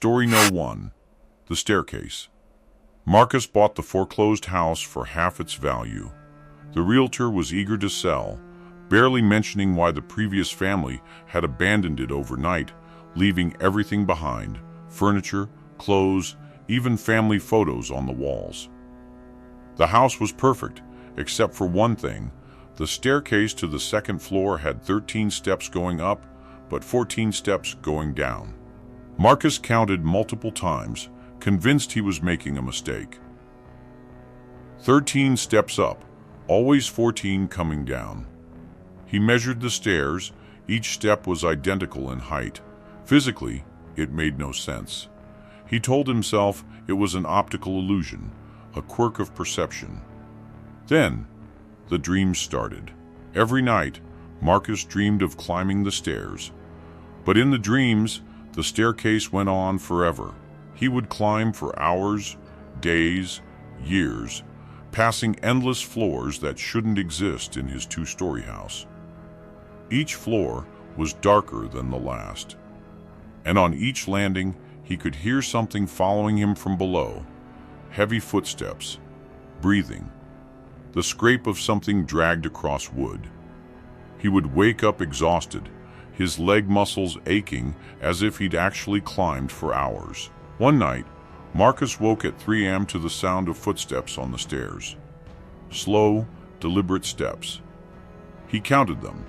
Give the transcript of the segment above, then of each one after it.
Story No. 1. The Staircase. Marcus bought the foreclosed house for half its value. The realtor was eager to sell, barely mentioning why the previous family had abandoned it overnight, leaving everything behind: furniture, clothes, even family photos on the walls. The house was perfect, except for one thing. The staircase to the second floor had 13 steps going up, but 14 steps going down. Marcus counted multiple times, convinced he was making a mistake. 13 steps up, always 14 coming down. He measured the stairs. Each step was identical in height. Physically, it made no sense. He told himself it was an optical illusion, a quirk of perception. Then, the dreams started. Every night, Marcus dreamed of climbing the stairs. But in the dreams, the staircase went on forever. He would climb for hours, days, years, passing endless floors that shouldn't exist in his two-story house. Each floor was darker than the last, and on each landing he could hear something following him from below: heavy footsteps, breathing, the scrape of something dragged across wood. He would wake up exhausted, his leg muscles aching as if he'd actually climbed for hours. One night, Marcus woke at 3 a.m. to the sound of footsteps on the stairs. Slow, deliberate steps. He counted them: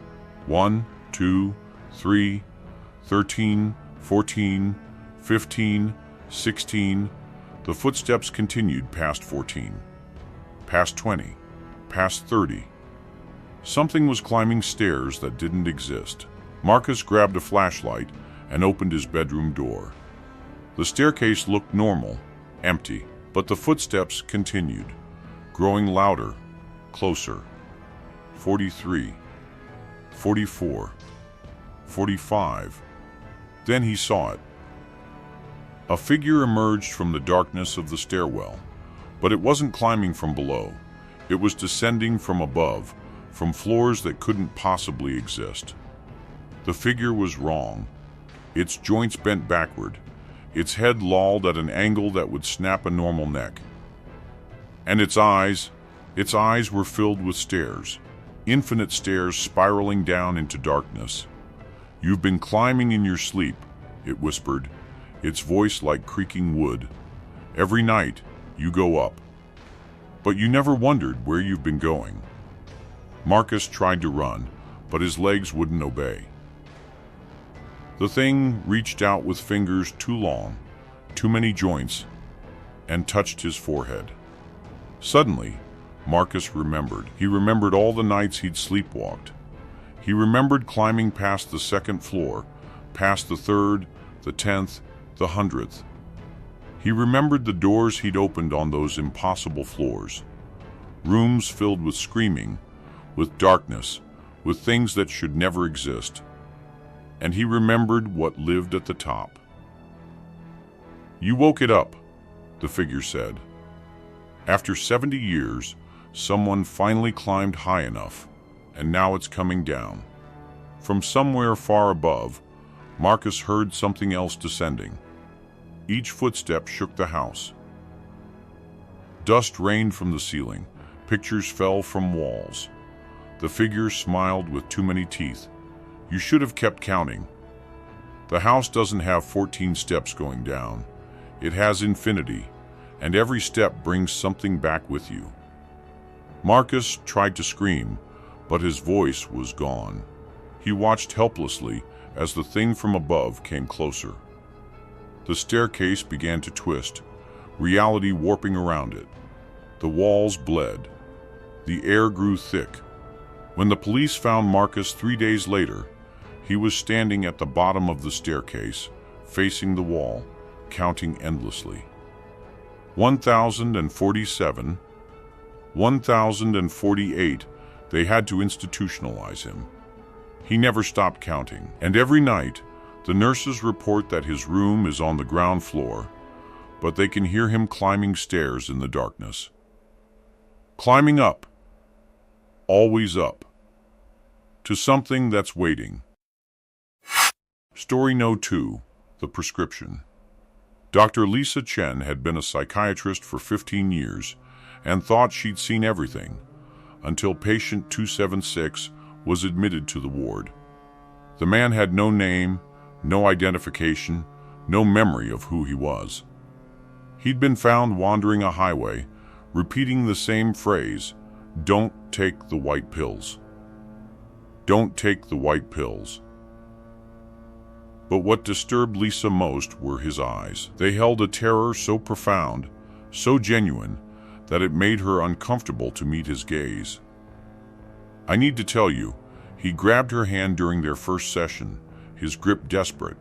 1, 2, 3, 13, 14, 15, 16. The footsteps continued past 14, past 20, past 30. Something was climbing stairs that didn't exist. Marcus grabbed a flashlight and opened his bedroom door. The staircase looked normal, empty, but the footsteps continued, growing louder, closer. 43, 44, 45. Then he saw it. A figure emerged from the darkness of the stairwell, but it wasn't climbing from below. It was descending from above, from floors that couldn't possibly exist. The figure was wrong. Its joints bent backward, its head lolled at an angle that would snap a normal neck. And its eyes were filled with stairs, infinite stairs spiraling down into darkness. "You've been climbing in your sleep," it whispered, its voice like creaking wood. "Every night, you go up. But you never wondered where you've been going." Marcus tried to run, but his legs wouldn't obey. The thing reached out with fingers too long, too many joints, and touched his forehead. Suddenly, Marcus remembered. He remembered all the nights he'd sleepwalked. He remembered climbing past the second floor, past the third, the 10th, the 100th. He remembered the doors he'd opened on those impossible floors. Rooms filled with screaming, with darkness, with things that should never exist. And he remembered what lived at the top. "You woke it up," the figure said. "After 70 years, someone finally climbed high enough, and now it's coming down." From somewhere far above, Marcus heard something else descending. Each footstep shook the house. Dust rained from the ceiling. Pictures fell from walls. The figure smiled with too many teeth. "You should have kept counting. The house doesn't have 14 steps going down. It has infinity, and every step brings something back with you." Marcus tried to scream, but his voice was gone. He watched helplessly as the thing from above came closer. The staircase began to twist, reality warping around it. The walls bled. The air grew thick. When the police found Marcus 3 days later, he was standing at the bottom of the staircase, facing the wall, counting endlessly. 1047, 1048. They had to institutionalize him. He never stopped counting, and every night, the nurses report that his room is on the ground floor, but they can hear him climbing stairs in the darkness. Climbing up, always up, to something that's waiting. Story No. 2. The Prescription. Dr. Lisa Chen had been a psychiatrist for 15 years and thought she'd seen everything until patient 276 was admitted to the ward. The man had no name, no identification, no memory of who he was. He'd been found wandering a highway, repeating the same phrase, "Don't take the white pills. Don't take the white pills." But what disturbed Lisa most were his eyes. They held a terror so profound, so genuine, that it made her uncomfortable to meet his gaze. "I need to tell you," he grabbed her hand during their first session, his grip desperate.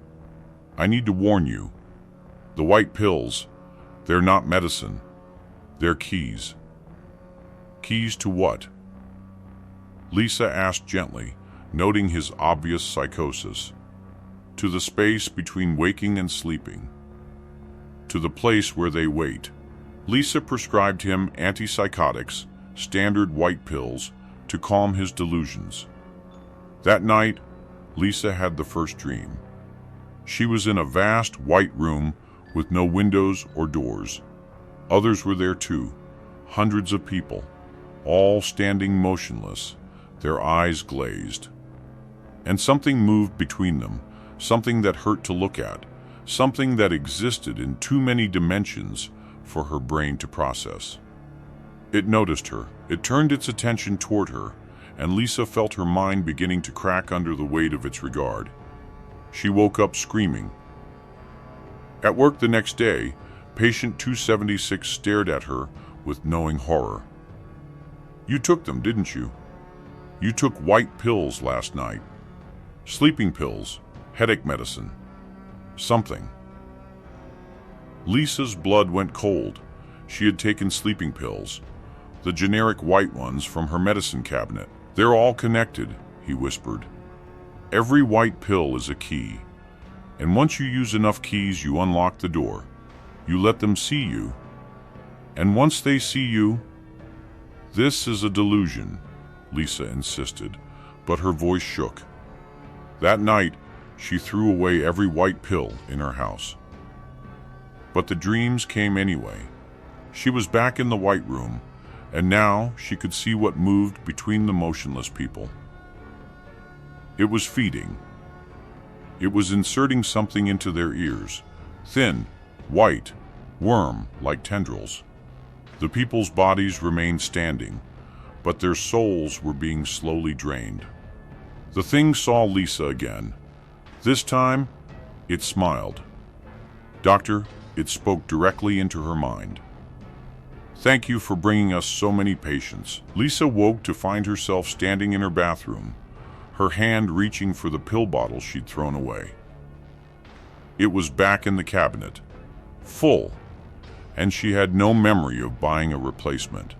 "I need to warn you. The white pills, they're not medicine. They're keys." "Keys to what?" Lisa asked gently, noting his obvious psychosis. "To the space between waking and sleeping. To the place where they wait." Lisa prescribed him antipsychotics, standard white pills, to calm his delusions. That night, Lisa had the first dream. She was in a vast white room with no windows or doors. Others were there too, hundreds of people, all standing motionless, their eyes glazed. And something moved between them, something that hurt to look at, something that existed in too many dimensions for her brain to process. It noticed her. It turned its attention toward her, and Lisa felt her mind beginning to crack under the weight of its regard. She woke up screaming. At work the next day, patient 276 stared at her with knowing horror. "You took them, didn't you? You took white pills last night. Sleeping pills, headache medicine, something." Lisa's blood went cold. She had taken sleeping pills, the generic white ones from her medicine cabinet. "They're all connected," he whispered. "Every white pill is a key. And once you use enough keys, you unlock the door. You let them see you. And once they see you..." "This is a delusion," Lisa insisted, but her voice shook. That night, she threw away every white pill in her house. But the dreams came anyway. She was back in the white room, and now she could see what moved between the motionless people. It was feeding. It was inserting something into their ears, thin, white, worm-like tendrils. The people's bodies remained standing, but their souls were being slowly drained. The thing saw Lisa again. This time, it smiled. "Doctor," it spoke directly into her mind. "Thank you for bringing us so many patients." Lisa woke to find herself standing in her bathroom, her hand reaching for the pill bottle she'd thrown away. It was back in the cabinet, full, and she had no memory of buying a replacement.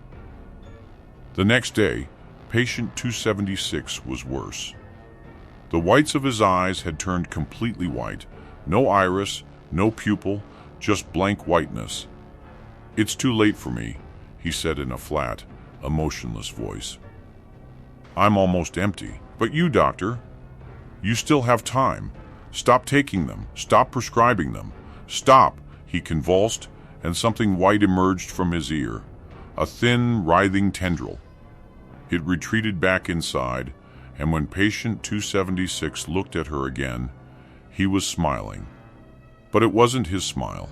The next day, patient 276 was worse. The whites of his eyes had turned completely white, no iris, no pupil, just blank whiteness. "It's too late for me," he said in a flat, emotionless voice. "I'm almost empty. But you, doctor, you still have time. Stop taking them. Stop prescribing them. Stop!" He convulsed, and something white emerged from his ear, a thin, writhing tendril. It retreated back inside, and when patient 276 looked at her again, he was smiling. But it wasn't his smile.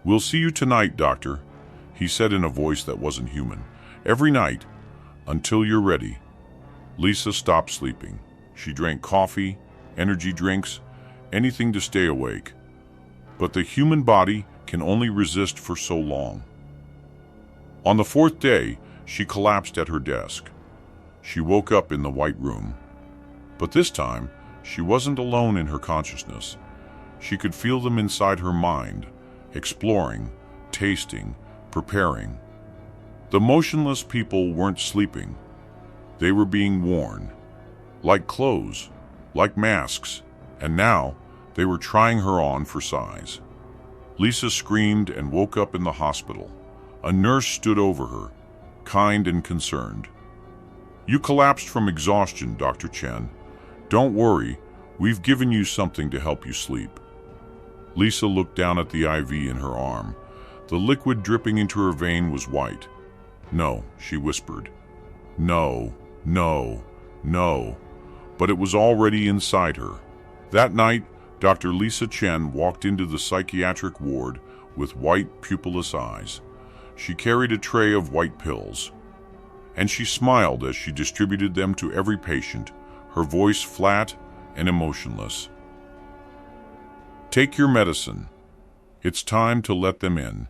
"We'll see you tonight, doctor," he said in a voice that wasn't human. "Every night, until you're ready." Lisa stopped sleeping. She drank coffee, energy drinks, anything to stay awake. But the human body can only resist for so long. On the fourth day, she collapsed at her desk. She woke up in the white room. But this time, she wasn't alone in her consciousness. She could feel them inside her mind, exploring, tasting, preparing. The motionless people weren't sleeping. They were being worn, like clothes, like masks, and now they were trying her on for size. Lisa screamed and woke up in the hospital. A nurse stood over her, kind and concerned. "You collapsed from exhaustion, Dr. Chen. Don't worry, we've given you something to help you sleep." Lisa looked down at the IV in her arm. The liquid dripping into her vein was white. "No," she whispered. "No, no, no." But it was already inside her. That night, Dr. Lisa Chen walked into the psychiatric ward with white, pupilless eyes. She carried a tray of white pills, and she smiled as she distributed them to every patient, her voice flat and emotionless. "Take your medicine. It's time to let them in."